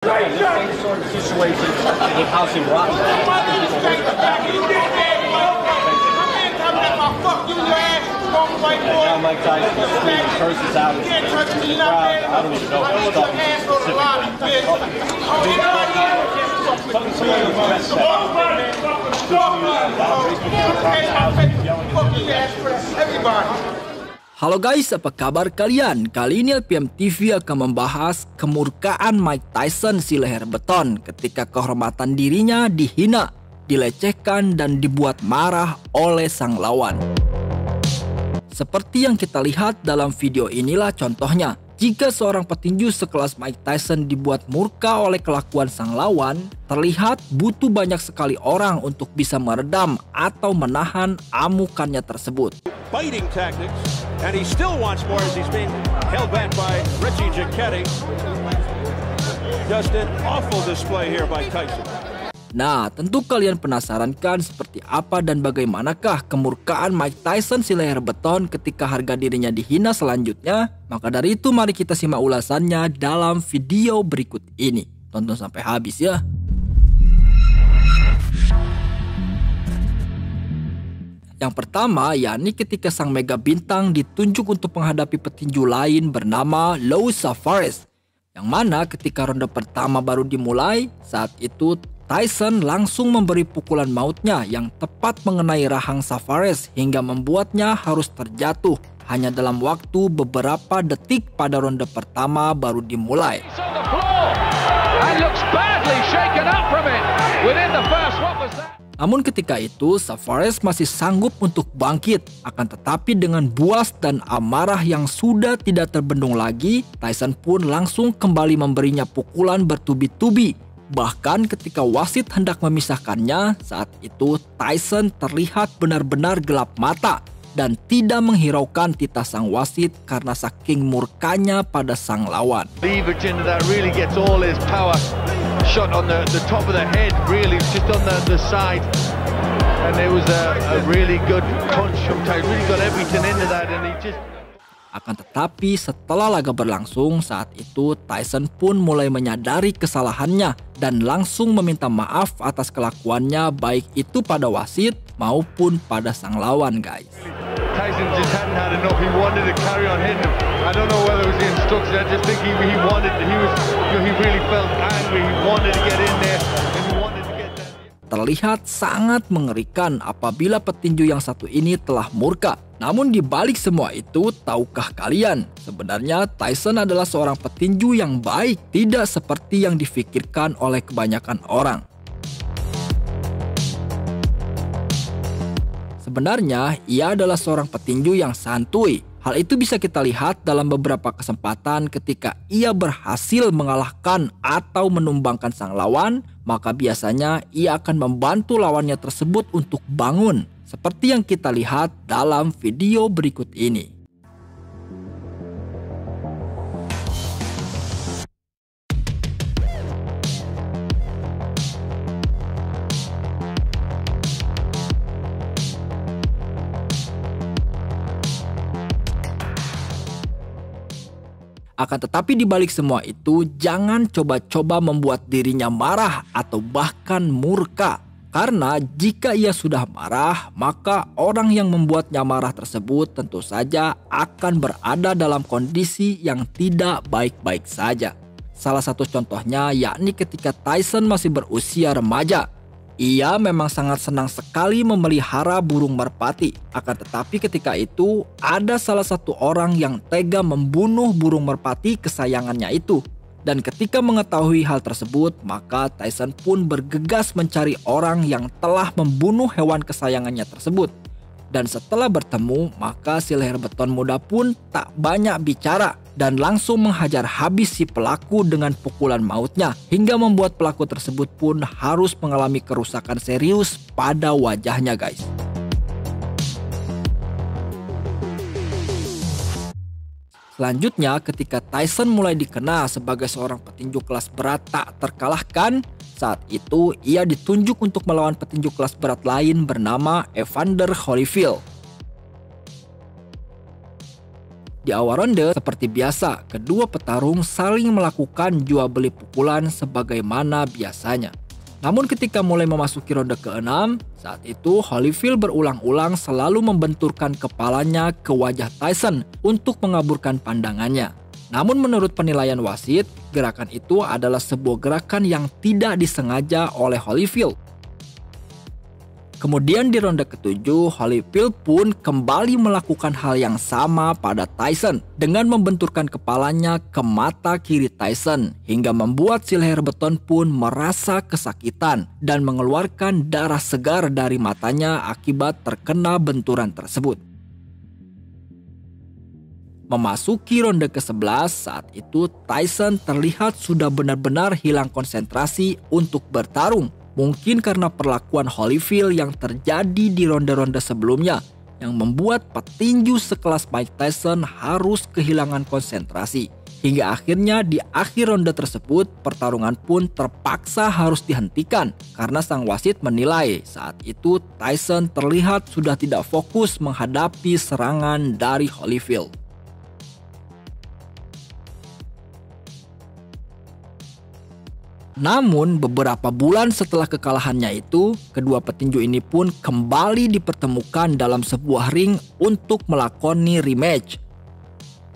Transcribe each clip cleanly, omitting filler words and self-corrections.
In the same sort of situation in House and Rock. Now Mike Tyson is screaming curses out in the crowd. I don't even know if he's talking Halo guys, apa kabar kalian? Kali ini LPM TV akan membahas kemurkaan Mike Tyson si leher beton ketika kehormatan dirinya dihina, dilecehkan, dan dibuat marah oleh sang lawan. Seperti yang kita lihat dalam video inilah contohnya. Jika seorang petinju sekelas Mike Tyson dibuat murka oleh kelakuan sang lawan, terlihat butuh banyak sekali orang untuk bisa meredam atau menahan amukannya tersebut. Biting tactics, and he still wants more as he's being held back by Richie Jacquetti. Just an awful display here by Tyson. Nah, tentu kalian penasaran kan seperti apa dan bagaimanakah kemurkaan Mike Tyson si leher beton ketika harga dirinya dihina selanjutnya? Maka dari itu mari kita simak ulasannya dalam video berikut ini. Tonton sampai habis ya. Yang pertama, yakni ketika sang mega bintang ditunjuk untuk menghadapi petinju lain bernama Lou Safares. Yang mana ketika ronde pertama baru dimulai, saat itu Tyson langsung memberi pukulan mautnya yang tepat mengenai rahang Safares hingga membuatnya harus terjatuh hanya dalam waktu beberapa detik pada ronde pertama baru dimulai. Namun ketika itu Safares masih sanggup untuk bangkit, akan tetapi dengan buas dan amarah yang sudah tidak terbendung lagi, Tyson pun langsung kembali memberinya pukulan bertubi-tubi. Bahkan ketika wasit hendak memisahkannya, saat itu Tyson terlihat benar-benar gelap mata dan tidak menghiraukan titah sang wasit karena saking murkanya pada sang lawan. Shot on the top of the head, really just on the side, and it was a really good punch from Tyson. Really got everything into that, and he just. Akan tetapi setelah laga berlangsung, saat itu Tyson pun mulai menyadari kesalahannya dan langsung meminta maaf atas kelakuannya, baik itu pada wasit maupun pada sang lawan, guys. Tyson just hadn't had enough. He wanted to carry on hitting him. I don't know whether it was the instruction. I just think he wanted. He really felt angry. He wanted to get in there, and he wanted to get that. Terlihat sangat mengerikan apabila petinju yang satu ini telah murka. Namun di balik semua itu, tahukah kalian sebenarnya Tyson adalah seorang petinju yang baik, tidak seperti yang difikirkan oleh kebanyakan orang. Sebenarnya ia adalah seorang petinju yang santuy. Hal itu bisa kita lihat dalam beberapa kesempatan ketika ia berhasil mengalahkan atau menumbangkan sang lawan, maka biasanya ia akan membantu lawannya tersebut untuk bangun. Seperti yang kita lihat dalam video berikut ini. Akan tetapi di balik semua itu, jangan coba-coba membuat dirinya marah atau bahkan murka. Karena jika ia sudah marah, maka orang yang membuatnya marah tersebut tentu saja akan berada dalam kondisi yang tidak baik-baik saja. Salah satu contohnya yakni ketika Tyson masih berusia remaja. Ia memang sangat senang sekali memelihara burung merpati. Akan tetapi ketika itu ada salah satu orang yang tega membunuh burung merpati kesayangannya itu. Dan ketika mengetahui hal tersebut, maka Tyson pun bergegas mencari orang yang telah membunuh hewan kesayangannya tersebut. Dan setelah bertemu, maka si leher beton muda pun tak banyak bicara dan langsung menghajar habis si pelaku dengan pukulan mautnya, hingga membuat pelaku tersebut pun harus mengalami kerusakan serius pada wajahnya, guys. Selanjutnya, ketika Tyson mulai dikenal sebagai seorang petinju kelas berat tak terkalahkan, saat itu ia ditunjuk untuk melawan petinju kelas berat lain bernama Evander Holyfield. Di Di awal ronde, seperti biasa, kedua petarung saling melakukan jual beli pukulan sebagaimana biasanya. Namun ketika mulai memasuki ronde ke-6, saat itu Holyfield berulang-ulang selalu membenturkan kepalanya ke wajah Tyson untuk mengaburkan pandangannya. Namun menurut penilaian wasit, gerakan itu adalah sebuah gerakan yang tidak disengaja oleh Holyfield. Kemudian di ronde ke-7, Holyfield pun kembali melakukan hal yang sama pada Tyson dengan membenturkan kepalanya ke mata kiri Tyson hingga membuat si leher beton pun merasa kesakitan dan mengeluarkan darah segar dari matanya akibat terkena benturan tersebut. Memasuki ronde ke-11, saat itu Tyson terlihat sudah benar-benar hilang konsentrasi untuk bertarung. Mungkin karena perlakuan Holyfield yang terjadi di ronde-ronde sebelumnya yang membuat petinju sekelas Mike Tyson harus kehilangan konsentrasi. Hingga akhirnya di akhir ronde tersebut pertarungan pun terpaksa harus dihentikan karena sang wasit menilai saat itu Tyson terlihat sudah tidak fokus menghadapi serangan dari Holyfield. Namun beberapa bulan setelah kekalahannya itu, kedua petinju ini pun kembali dipertemukan dalam sebuah ring untuk melakoni rematch.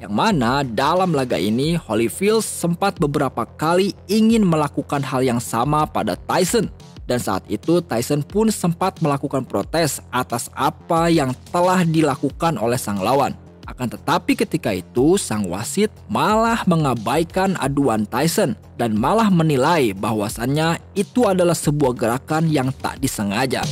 Yang mana dalam laga ini Holyfield sempat beberapa kali ingin melakukan hal yang sama pada Tyson. Dan saat itu Tyson pun sempat melakukan protes atas apa yang telah dilakukan oleh sang lawan. Akan tetapi ketika itu sang wasit malah mengabaikan aduan Tyson dan malah menilai bahwasannya itu adalah sebuah gerakan yang tak disengaja.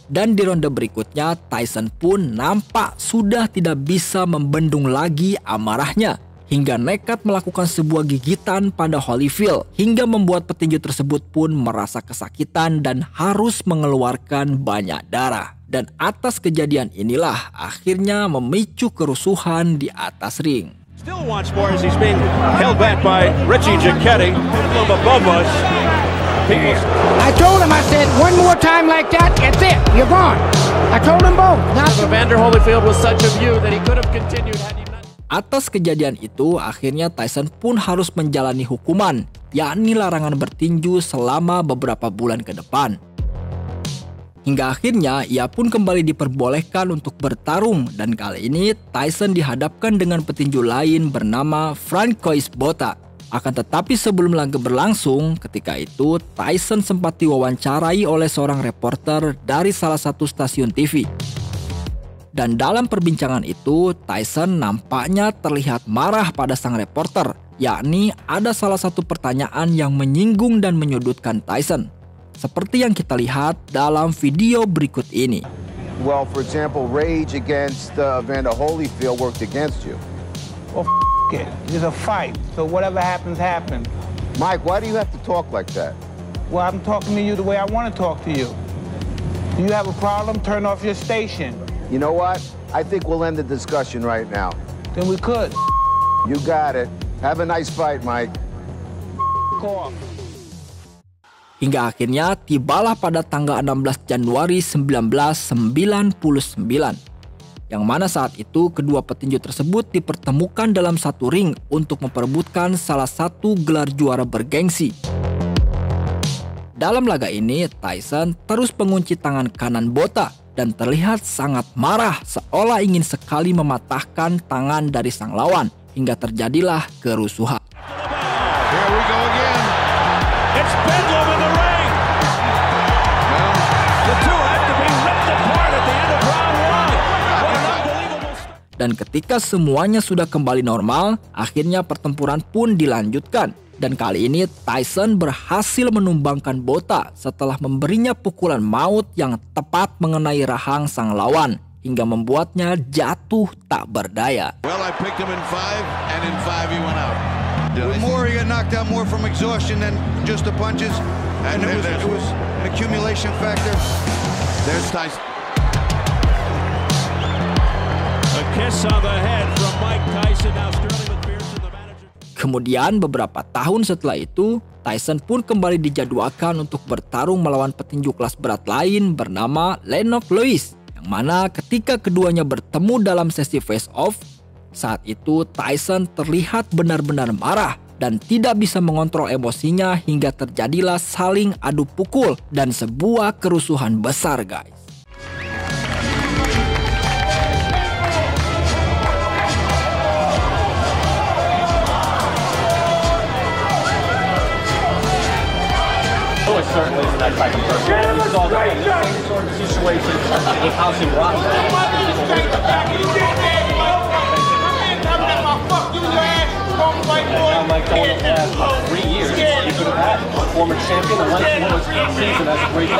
Dan di ronde berikutnya Tyson pun nampak sudah tidak bisa membendung lagi amarahnya hingga nekat melakukan sebuah gigitan pada Holyfield hingga membuat petinju tersebut pun merasa kesakitan dan harus mengeluarkan banyak darah. Dan atas kejadian inilah akhirnya memicu kerusuhan di atas ring. Still wants more as he's being held back by Richie Jacquetti. From above us. I told him, I said, one more time like that, that's it, you're gone. I told them both. Evander Holyfield was such a view that he could have continued had he not. Atas kejadian itu, akhirnya Tyson pun harus menjalani hukuman, yakni larangan bertinju selama beberapa bulan ke depan. Hingga akhirnya ia pun kembali diperbolehkan untuk bertarung dan kali ini Tyson dihadapkan dengan petinju lain bernama Francois Botha. Akan tetapi sebelum laga berlangsung, ketika itu Tyson sempat diwawancarai oleh seorang reporter dari salah satu stasiun TV. Dan dalam perbincangan itu Tyson nampaknya terlihat marah pada sang reporter, yakni ada salah satu pertanyaan yang menyinggung dan menyudutkan Tyson. Seperti yang kita lihat dalam video berikut ini. Well, for example, rage against Evander Holyfield worked against you. Well, it. It's a fight, so whatever happens, happens. Mike, why do you have to talk like that? Well, I'm talking to you the way I want to talk to you. Do you have a problem? Turn off your station. You know what? I think we'll end the discussion right now. Then we could. You got it. Have a nice fight, Mike. Go off. Hingga akhirnya tibalah pada tanggal 16 Januari 1999. Yang mana saat itu kedua petinju tersebut dipertemukan dalam satu ring untuk memperebutkan salah satu gelar juara bergengsi. Dalam laga ini Tyson terus mengunci tangan kanan Botha dan terlihat sangat marah seolah ingin sekali mematahkan tangan dari sang lawan hingga terjadilah kerusuhan. Here we go again. It's Bedlam in the ring. The two have to be ripped apart at the end of round one. What an unbelievable start. Dan ketika semuanya sudah kembali normal, akhirnya pertempuran pun dilanjutkan. Dan kali ini Tyson berhasil menumbangkan Botha setelah memberinya pukulan maut yang tepat mengenai rahang sang lawan hingga membuatnya jatuh tak berdaya. Well, I picked him in 5 and in 5 he went out. With more, he got knocked out more from exhaustion than just the punches, and it was an accumulation factor. There's Tyson. A kiss on the head from Mike Tyson. Now Sterling McPherson, the manager. Kemudian beberapa tahun setelah itu, Tyson pun kembali dijadwalkan untuk bertarung melawan petinju kelas berat lain bernama Lennox Lewis. Yang mana ketika keduanya bertemu dalam sesi face-off, Saat itu Tyson terlihat benar-benar marah dan tidak bisa mengontrol emosinya hingga terjadilah saling adu pukul dan sebuah kerusuhan besar, guys. Lewis certainly isn't that type of person. We saw the same sort of situation with House and Rock. Like going the last 3 years, you could have had a former champion and Lewis season as a great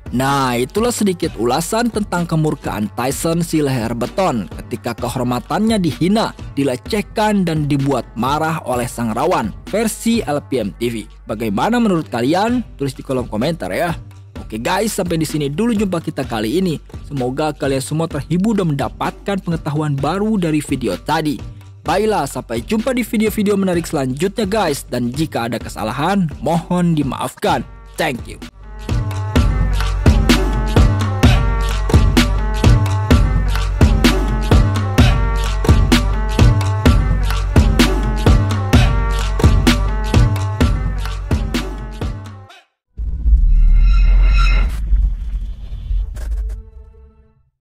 Nah, itulah sedikit ulasan tentang kemurkaan Tyson si leher beton ketika kehormatannya dihina, dilecehkan, dan dibuat marah oleh sang rawan versi LPM TV. Bagaimana menurut kalian? Tulis di kolom komentar ya. Oke guys, sampai di sini dulu jumpa kita kali ini. Semoga kalian semua terhibur dan mendapatkan pengetahuan baru dari video tadi. Baiklah, sampai jumpa di video-video menarik selanjutnya guys. Dan jika ada kesalahan, mohon dimaafkan. Thank you.